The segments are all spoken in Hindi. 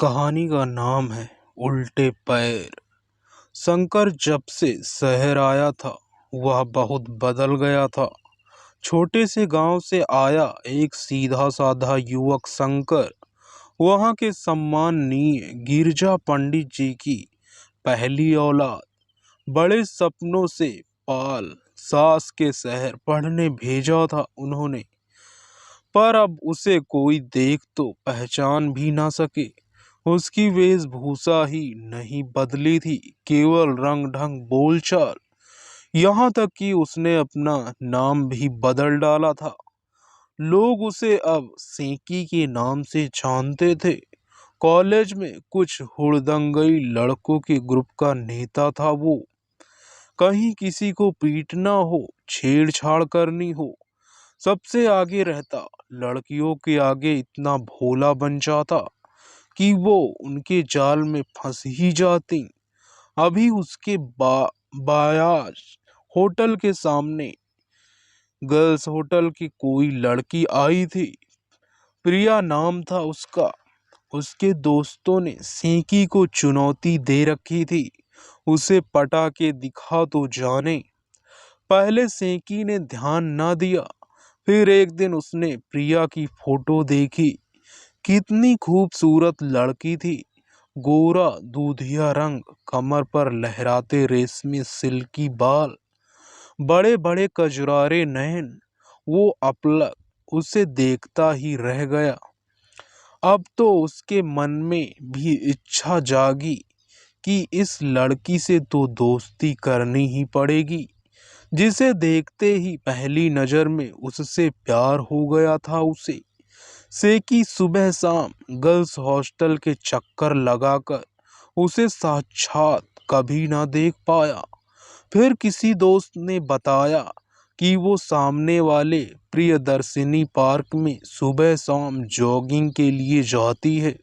कहानी का नाम है उल्टे पैर। शंकर जब से शहर आया था वह बहुत बदल गया था। छोटे से गांव से आया एक सीधा साधा युवक शंकर वहां के सम्माननीय गिरजा पंडित जी की पहली औलाद। बड़े सपनों से पाल सास के शहर पढ़ने भेजा था उन्होंने, पर अब उसे कोई देख तो पहचान भी ना सके। उसकी वेशभूषा ही नहीं बदली थी, केवल रंग ढंग बोलचाल। यहाँ तक कि उसने अपना नाम भी बदल डाला था। लोग उसे अब सेकी के नाम से जानते थे। कॉलेज में कुछ हुड़दंगई लड़कों के ग्रुप का नेता था वो। कहीं किसी को पीटना हो, छेड़छाड़ करनी हो, सबसे आगे रहता। लड़कियों के आगे इतना भोला बन जाता कि वो उनके जाल में फंस ही जाती। अभी उसके बायाज होटल के सामने गर्ल्स होटल की कोई लड़की आई थी। प्रिया नाम था उसका। उसके दोस्तों ने सेकी को चुनौती दे रखी थी, उसे पटा के दिखा तो जाने। पहले सेकी ने ध्यान न दिया, फिर एक दिन उसने प्रिया की फोटो देखी। कितनी खूबसूरत लड़की थी। गोरा दूधिया रंग, कमर पर लहराते रेशमी सिल्की बाल, बड़े बड़े कजरारे नैन। वो अपलक उसे देखता ही रह गया। अब तो उसके मन में भी इच्छा जागी कि इस लड़की से तो दोस्ती करनी ही पड़ेगी, जिसे देखते ही पहली नजर में उससे प्यार हो गया था उसे। सेकी सुबह शाम गर्ल्स हॉस्टल के चक्कर लगाकर उसे साक्षात कभी ना देख पाया। फिर किसी दोस्त ने बताया कि वो सामने वाले प्रियदर्शिनी पार्क में सुबह शाम जॉगिंग के लिए जाती है।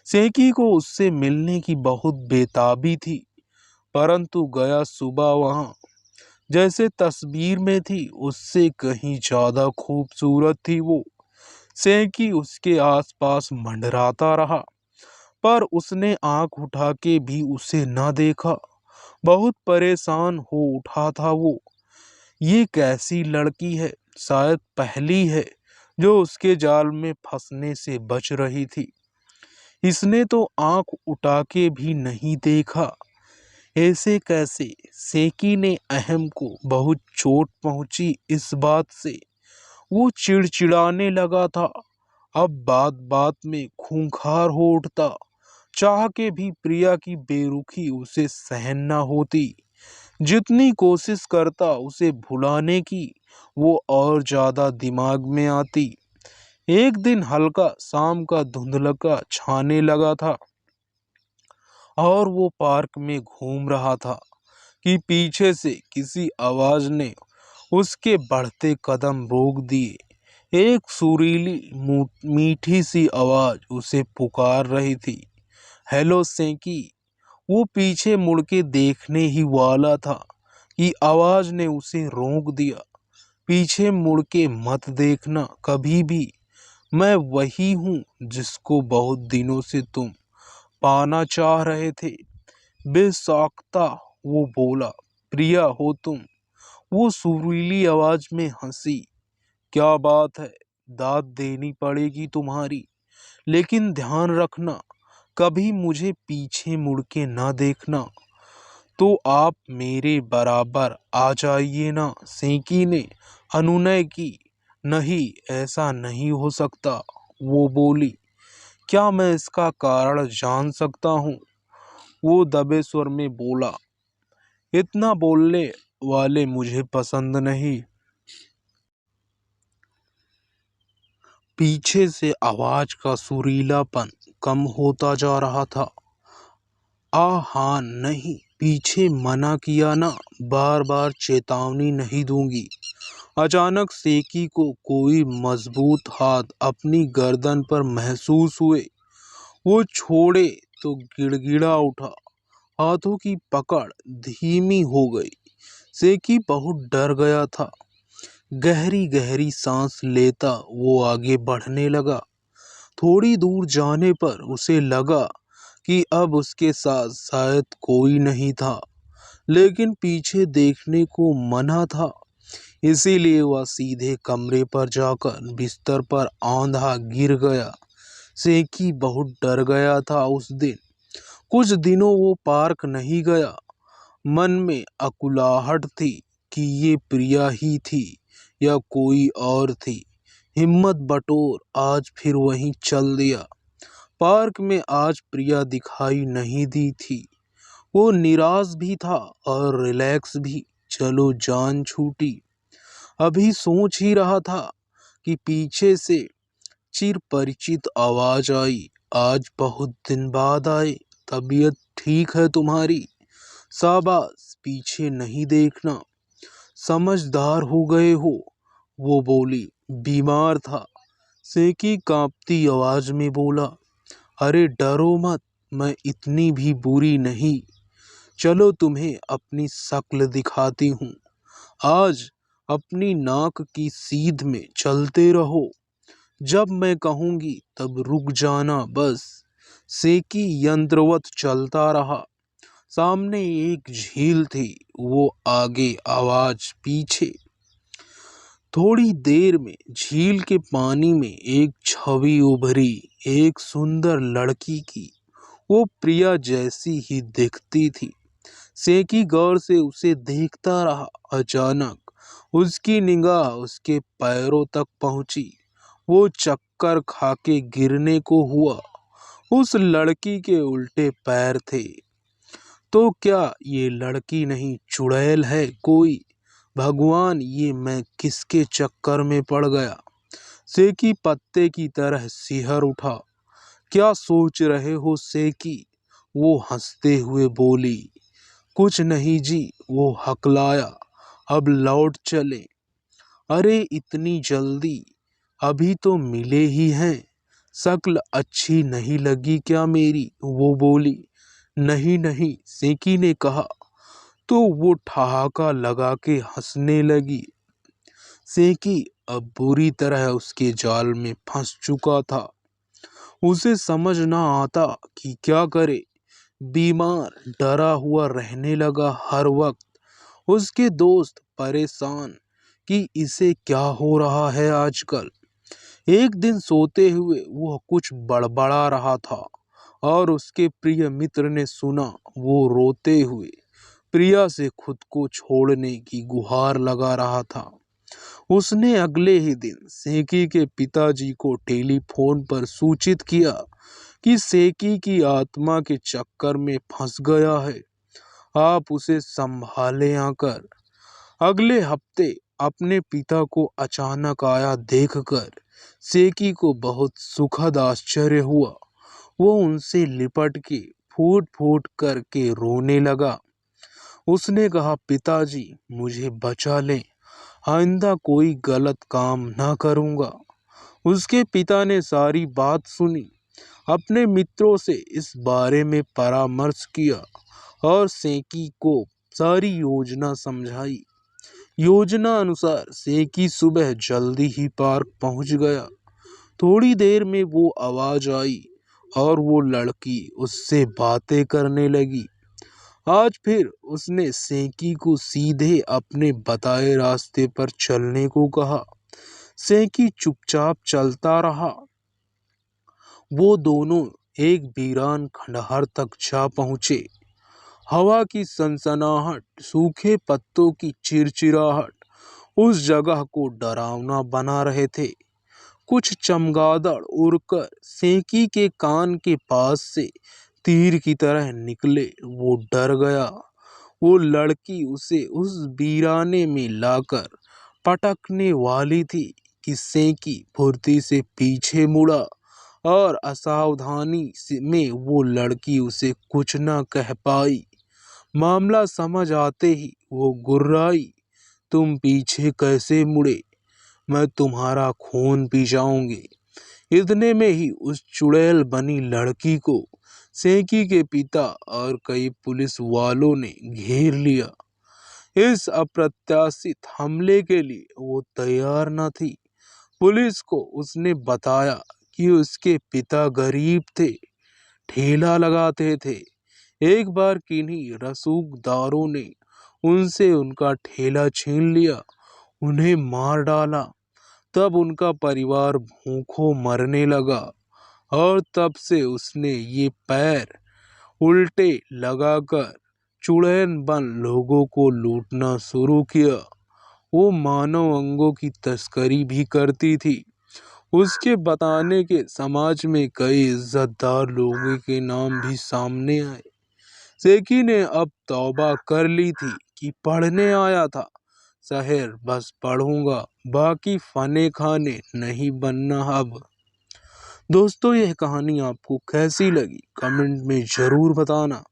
सेकी को उससे मिलने की बहुत बेताबी थी, परंतु गया सुबह वहां। जैसे तस्वीर में थी उससे कहीं ज्यादा खूबसूरत थी वो। सेकी उसके आसपास मंडराता रहा, पर उसने आंख उठा के भी उसे न देखा। बहुत परेशान हो उठा था वो। ये कैसी लड़की है, शायद पहली है जो उसके जाल में फंसने से बच रही थी। इसने तो आंख उठा के भी नहीं देखा। ऐसे कैसे? सेकी ने अहम को बहुत चोट पहुंची इस बात से। वो चिड़चिड़ाने लगा था। अब बात बात में खूंखार हो उठता। चाह के भी प्रिया की बेरुखी उसे सहन न होती। जितनी कोशिश करता उसे भुलाने की, वो और ज्यादा दिमाग में आती। एक दिन हल्का शाम का धुंधलका छाने लगा था और वो पार्क में घूम रहा था कि पीछे से किसी आवाज ने उसके बढ़ते कदम रोक दिए। एक सुरीली मीठी सी आवाज उसे पुकार रही थी, हेलो सेकी। वो पीछे मुड़ के देखने ही वाला था कि आवाज ने उसे रोक दिया। पीछे मुड़ के मत देखना कभी भी। मैं वही हूँ जिसको बहुत दिनों से तुम पाना चाह रहे थे। बेसाख्ता वो बोला, प्रिया हो तुम? वो सुरीली आवाज में हंसी, क्या बात है, दाद देनी पड़ेगी तुम्हारी, लेकिन ध्यान रखना कभी मुझे पीछे मुड़ के ना देखना। तो आप मेरे बराबर आ जाइए ना। सेकी ने अनुनय की। नहीं, ऐसा नहीं हो सकता, वो बोली। क्या मैं इसका कारण जान सकता हूँ? वो दबे स्वर में बोला, इतना बोलने वाले मुझे पसंद नहीं। पीछे से आवाज का सुरीलापन कम होता जा रहा था। हाँ नहीं, पीछे मना किया ना, बार बार चेतावनी नहीं दूंगी। अचानक सेकी को कोई मजबूत हाथ अपनी गर्दन पर महसूस हुए। वो छोड़े तो गिड़गिड़ा उठा। हाथों की पकड़ धीमी हो गई। सेकी बहुत डर गया था। गहरी गहरी सांस लेता वो आगे बढ़ने लगा। थोड़ी दूर जाने पर उसे लगा कि अब उसके साथ शायद कोई नहीं था, लेकिन पीछे देखने को मना था। इसीलिए वह सीधे कमरे पर जाकर बिस्तर पर आंधा गिर गया। सेकी बहुत डर गया था उस दिन। कुछ दिनों वो पार्क नहीं गया। मन में अकुलाहट थी कि ये प्रिया ही थी या कोई और थी। हिम्मत बटोर आज फिर वहीं चल दिया। पार्क में आज प्रिया दिखाई नहीं दी थी। वो निराश भी था और रिलैक्स भी। चलो जान छूटी। अभी सोच ही रहा था कि पीछे से चिर परिचित आवाज आई। आज बहुत दिन बाद आए। तबीयत ठीक है तुम्हारी? शाबाश, पीछे नहीं देखना। समझदार हो गए हो। वो बोली। बीमार था। सेकी कांपती आवाज में बोला। अरे डरो मत, मैं इतनी भी बुरी नहीं। चलो तुम्हें अपनी शक्ल दिखाती हूँ। आज अपनी नाक की सीध में चलते रहो। जब मैं कहूंगी तब रुक जाना बस। सेकी यंत्रवत चलता रहा। सामने एक झील थी, वो आगे, आवाज पीछे। थोड़ी देर में झील के पानी में एक छवि उभरी, एक सुंदर लड़की की। वो प्रिया जैसी ही दिखती थी। सेकी गौर से उसे देखता रहा। अचानक उसकी निगाह उसके पैरों तक पहुंची। वो चक्कर खाके गिरने को हुआ। उस लड़की के उल्टे पैर थे। तो क्या ये लड़की नहीं, चुड़ैल है कोई? भगवान, ये मैं किसके चक्कर में पड़ गया? सेकी पत्ते की तरह सिहर उठा। क्या सोच रहे हो सेकी? वो हंसते हुए बोली। कुछ नहीं जी, वो हकलाया। अब लौट चले। अरे इतनी जल्दी? अभी तो मिले ही हैं। शक्ल अच्छी नहीं लगी क्या मेरी? वो बोली। नहीं नहीं, सेकी ने कहा। तो वो ठहाका लगा के हंसने लगी। सेकी अब बुरी तरह उसके जाल में फंस चुका था। उसे समझ ना आता कि क्या करे। बीमार, डरा हुआ रहने लगा हर वक्त। उसके दोस्त परेशान कि इसे क्या हो रहा है आजकल। एक दिन सोते हुए वह कुछ बड़बड़ा रहा था और उसके प्रिय मित्र ने सुना। वो रोते हुए प्रिया से खुद को छोड़ने की गुहार लगा रहा था। उसने अगले ही दिन सेकी के पिताजी को टेलीफोन पर सूचित किया कि सेकी की आत्मा के चक्कर में फंस गया है। आप उसे संभालें आकर। अगले हफ्ते अपने पिता को अचानक आया देखकर सेकी को बहुत सुखद आश्चर्य हुआ। वो उनसे लिपट के फूट फूट करके रोने लगा। उसने कहा, पिताजी मुझे बचा लें, आइंदा कोई गलत काम ना करूंगा। उसके पिता ने सारी बात सुनी, अपने मित्रों से इस बारे में परामर्श किया और सेकी को सारी योजना समझाई। योजना अनुसार सेकी सुबह जल्दी ही पार्क पहुंच गया। थोड़ी देर में वो आवाज आई और वो लड़की उससे बातें करने लगी। आज फिर उसने सेकी को सीधे अपने बताए रास्ते पर चलने को कहा। सेकी चुपचाप चलता रहा। वो दोनों एक वीरान खंडहर तक जा पहुंचे। हवा की सनसनाहट, सूखे पत्तों की चिरचिराहट उस जगह को डरावना बना रहे थे। कुछ चमगादड़ उड़कर सेकी के कान के पास से तीर की तरह निकले। वो डर गया। वो लड़की उसे उस वीराने में लाकर पटकने वाली थी कि सेकी फुर्ती से पीछे मुड़ा और में वो लड़की उसे कुछ न कह पाई। मामला समझ आते ही वो गुर्राई। तुम पीछे कैसे मुड़े? मैं तुम्हारा खून पी जाऊंगी। इतने में ही उस चुड़ैल बनी लड़की को सेकी के पिता और कई पुलिस वालों ने घेर लिया। इस अप्रत्याशित हमले के लिए वो तैयार न थी। पुलिस को उसने बताया कि उसके पिता गरीब थे, ठेला लगाते थे। एक बार किन्हीं रसूखदारों ने उनसे उनका ठेला छीन लिया, उन्हें मार डाला। तब उनका परिवार भूखों मरने लगा और तब से उसने ये पैर उल्टे लगाकर चुड़ैल बन लोगों को लूटना शुरू किया। वो मानव अंगों की तस्करी भी करती थी। उसके बताने के समाज में कई इज्जतदार लोगों के नाम भी सामने आए। सेकी ने अब तौबा कर ली थी कि पढ़ने आया था शहर, बस पढ़ूंगा, बाकी फने खाने नहीं बनना। अब दोस्तों, यह कहानी आपको कैसी लगी कमेंट में ज़रूर बताना।